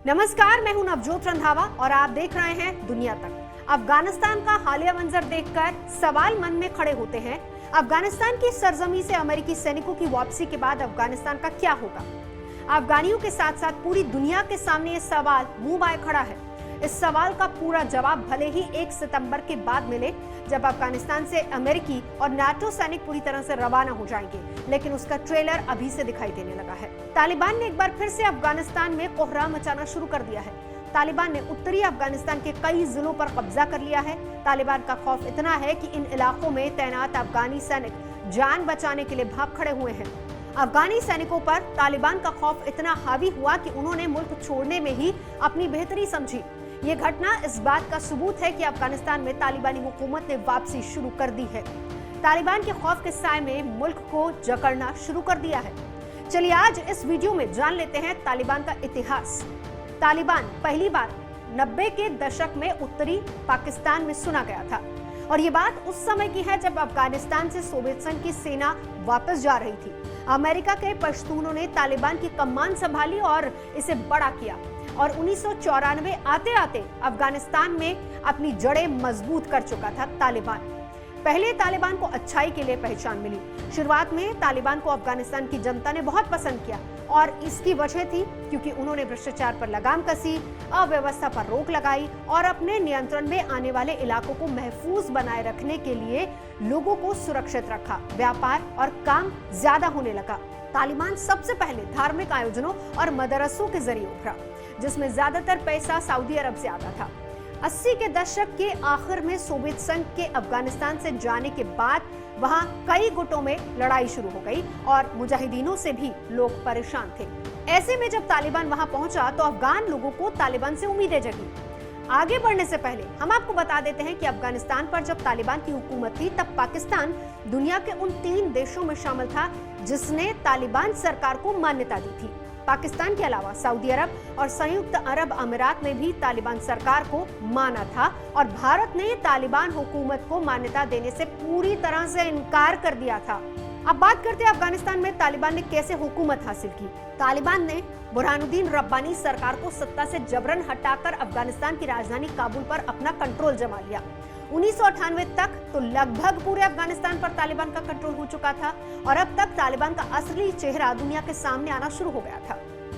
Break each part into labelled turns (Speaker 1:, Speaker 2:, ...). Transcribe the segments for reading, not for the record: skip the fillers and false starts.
Speaker 1: नमस्कार, मैं हूं नवजोत रंधावा और आप देख रहे हैं दुनिया तक। अफगानिस्तान का हालिया मंजर देखकर सवाल मन में खड़े होते हैं। अफगानिस्तान की सरजमी से अमेरिकी सैनिकों की वापसी के बाद अफगानिस्तान का क्या होगा? अफगानियों के साथ साथ पूरी दुनिया के सामने ये सवाल मुंह बाए खड़ा है। इस सवाल का पूरा जवाब भले ही 1 सितंबर के बाद मिले, जब अफगानिस्तान से अमेरिकी और नाटो सैनिक पूरी तरह से रवाना हो जाएंगे, लेकिन उसका ट्रेलर अभी से दिखाई देने लगा है। तालिबान ने एक बार फिर से अफगानिस्तान में कोहराम मचाना शुरू कर दिया है। तालिबान ने उत्तरी अफगानिस्तान के कई जिलों पर कब्जा कर लिया है। तालिबान का खौफ इतना है कि इन इलाकों में तैनात अफगानी सैनिक जान बचाने के लिए भाग खड़े हुए हैं। अफगानी सैनिकों पर तालिबान का खौफ इतना हावी हुआ कि उन्होंने मुल्क छोड़ने में ही अपनी बेहतरी समझी। ये घटना इस बात का सबूत है कि अफगानिस्तान में तालिबानी हुकूमत ने वापसी शुरू कर दी है। तालिबान के खौफ के साए में मुल्क को जकड़ना शुरू कर दिया है। चलिए आज इस वीडियो में जान लेते हैं तालिबान का इतिहास। तालिबान पहली बार 90 के दशक में उत्तरी पाकिस्तान में सुना गया था और ये बात उस समय की है जब अफगानिस्तान से सोवियत संघ की सेना वापस जा रही थी। अमेरिका के पश्तूनों ने तालिबान की कमान संभाली और इसे बड़ा किया और 1994 आते आते अफगानिस्तान में अपनी जड़ें मजबूत कर चुका था तालिबान। पहले तालिबान को अच्छाई के लिए पहचान मिली। शुरुआत में तालिबान को अफगानिस्तान की जनता ने बहुत पसंद किया और इसकी वजह थी क्योंकि उन्होंने भ्रष्टाचार पर लगाम कसी, अव्यवस्था पर रोक लगाई और अपने नियंत्रण में आने वाले इलाकों को महफूज बनाए रखने के लिए लोगों को सुरक्षित रखा। व्यापार और काम ज्यादा होने लगा। तालिबान सबसे पहले धार्मिक आयोजनों और मदरसों के जरिए उभरा, जिसमें ज्यादातर पैसा सऊदी अरब से आता था। 80 के दशक के आखिर में सोवियत संघ के अफगानिस्तान से जाने के बाद वहां कई गुटों में लड़ाई शुरू हो गई और मुजाहिदीनों से भी लोग परेशान थे। ऐसे में जब तालिबान वहां पहुंचा तो अफगान लोगों को तालिबान से उम्मीदें जगी। आगे बढ़ने से पहले हम आपको बता देते हैं कि अफगानिस्तान पर जब तालिबान की हुकूमत थी तब पाकिस्तान दुनिया के उन 3 देशों में शामिल था जिसने तालिबान सरकार को मान्यता दी थी। पाकिस्तान के अलावा सऊदी अरब और संयुक्त अरब अमीरात ने भी तालिबान सरकार को माना था और भारत ने तालिबान हुकूमत को मान्यता देने से पूरी तरह से इनकार कर दिया था। अब बात करते हैं अफगानिस्तान में तालिबान ने कैसे हुकूमत हासिल की। तालिबान ने बुरहानुद्दीन रब्बानी सरकार को सत्ता से जबरन हटाकर अफगानिस्तान की राजधानी काबुल पर अपना कंट्रोल जमा लिया। 1998 तक तो लगभग पूरे अफगानिस्तान पर तालिबान का कंट्रोल हो चुका था और अब तक तालिबान का असली चेहरा दुनिया के सामने आना शुरू हो गया था।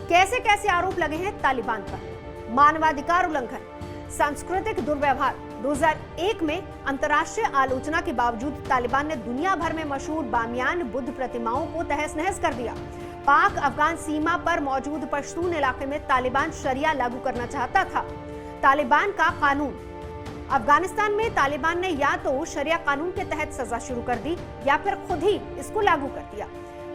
Speaker 1: कैसे कैसे आरोप लगे हैं तालिबान पर? मानवाधिकार उल्लंघन, सांस्कृतिक दुर्व्यवहार। 2001 में अंतर्राष्ट्रीय आलोचना के बावजूद तालिबान ने दुनिया भर में मशहूर बामियान बुद्ध प्रतिमाओं को तहस नहस कर दिया। पाक अफगान सीमा पर मौजूद पश्तून इलाके में तालिबान शरिया लागू करना चाहता था। तालिबान का कानून। अफगानिस्तान में तालिबान ने या तो शरिया कानून के तहत सजा शुरू कर दी या फिर खुद ही इसको लागू कर दिया।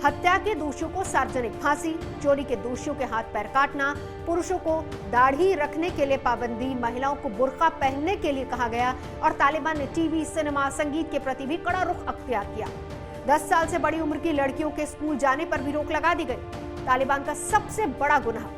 Speaker 1: हत्या के दोषियों को सार्वजनिक फांसी, चोरी के दोषियों के हाथ पैर काटना, पुरुषों को दाढ़ी रखने के लिए पाबंदी, महिलाओं को बुर्का पहनने के लिए कहा गया और तालिबान ने टीवी, सिनेमा, संगीत के प्रति भी कड़ा रुख अख्तियार किया। 10 साल से बड़ी उम्र की लड़कियों के स्कूल जाने पर भी रोक लगा दी गई। तालिबान का सबसे बड़ा गुनाह,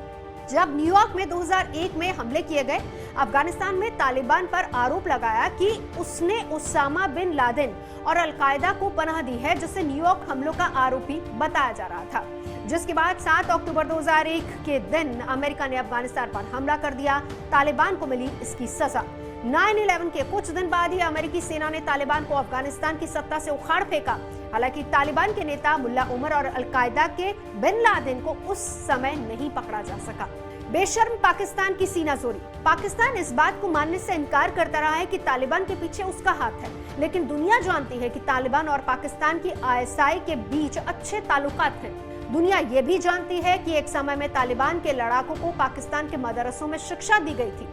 Speaker 1: जब न्यूयॉर्क में 2001 में हमले किए गए, अफगानिस्तान में तालिबान पर आरोप लगाया कि उसने उसामा बिन लादेन और अलकायदा को पनाह दी है, जिसे न्यूयॉर्क हमलों का आरोपी बताया जा रहा था। जिसके बाद 7 अक्टूबर 2001 के दिन अमेरिका ने अफगानिस्तान पर हमला कर दिया। तालिबान को मिली इसकी सजा। 9/11 के कुछ दिन बाद ही अमेरिकी सेना ने तालिबान को अफगानिस्तान की सत्ता से उखाड़ फेंका। हालांकि तालिबान के नेता मुल्ला उमर और अलकायदा के बिन लादेन को उस समय नहीं पकड़ा जा सका। बेशर्म पाकिस्तान की सीनाजोरी। पाकिस्तान इस बात को मानने से इनकार करता रहा है कि तालिबान के पीछे उसका हाथ है, लेकिन दुनिया जानती है कि तालिबान और पाकिस्तान की ISI के बीच अच्छे ताल्लुकात हैं। दुनिया ये भी जानती है कि एक समय में तालिबान के लड़ाकों को पाकिस्तान के मदरसों में शिक्षा दी गई थी।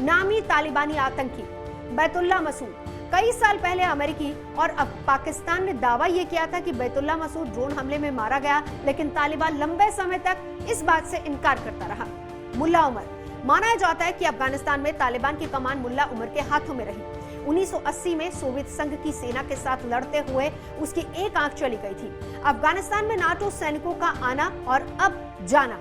Speaker 1: नामी तालिबानी आतंकी बैतुल्ला मसूद। कई साल पहले अमेरिकी और अब पाकिस्तान ने दावा ये किया था कि बैतुल्ला मसूद ड्रोन हमले में मारा गया, लेकिन तालिबान लंबे समय तक इस बात से इनकार करता रहा। मुल्ला उमर। माना जाता है कि अफगानिस्तान में तालिबान की कमान मुल्ला उमर के हाथों में रही। 1980 में सोवियत संघ की सेना के साथ लड़ते हुए उसकी एक आंख चली गई थी। अफगानिस्तान में नाटो सैनिकों का आना और अब जाना।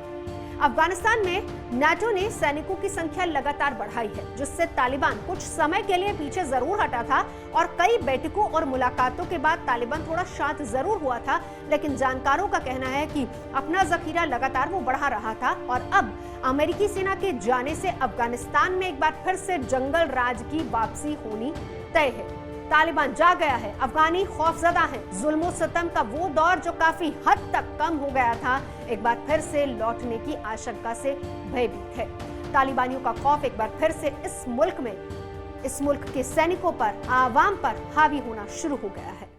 Speaker 1: अफगानिस्तान में नाटो ने सैनिकों की संख्या लगातार बढ़ाई है, जिससे तालिबान कुछ समय के लिए पीछे जरूर हटा था और कई बैठकों और मुलाकातों के बाद तालिबान थोड़ा शांत जरूर हुआ था, लेकिन जानकारों का कहना है कि अपना जखीरा लगातार वो बढ़ा रहा था और अब अमेरिकी सेना के जाने से अफगानिस्तान में एक बार फिर से जंगल राज की वापसी होनी तय है। तालिबान जा गया है, अफगानी खौफजदा हैं, जुल्म और सितम का वो दौर जो काफी हद तक कम हो गया था, एक बार फिर से लौटने की आशंका से भयभीत है। तालिबानियों का खौफ एक बार फिर से इस मुल्क के सैनिकों पर, आवाम पर हावी होना शुरू हो गया है।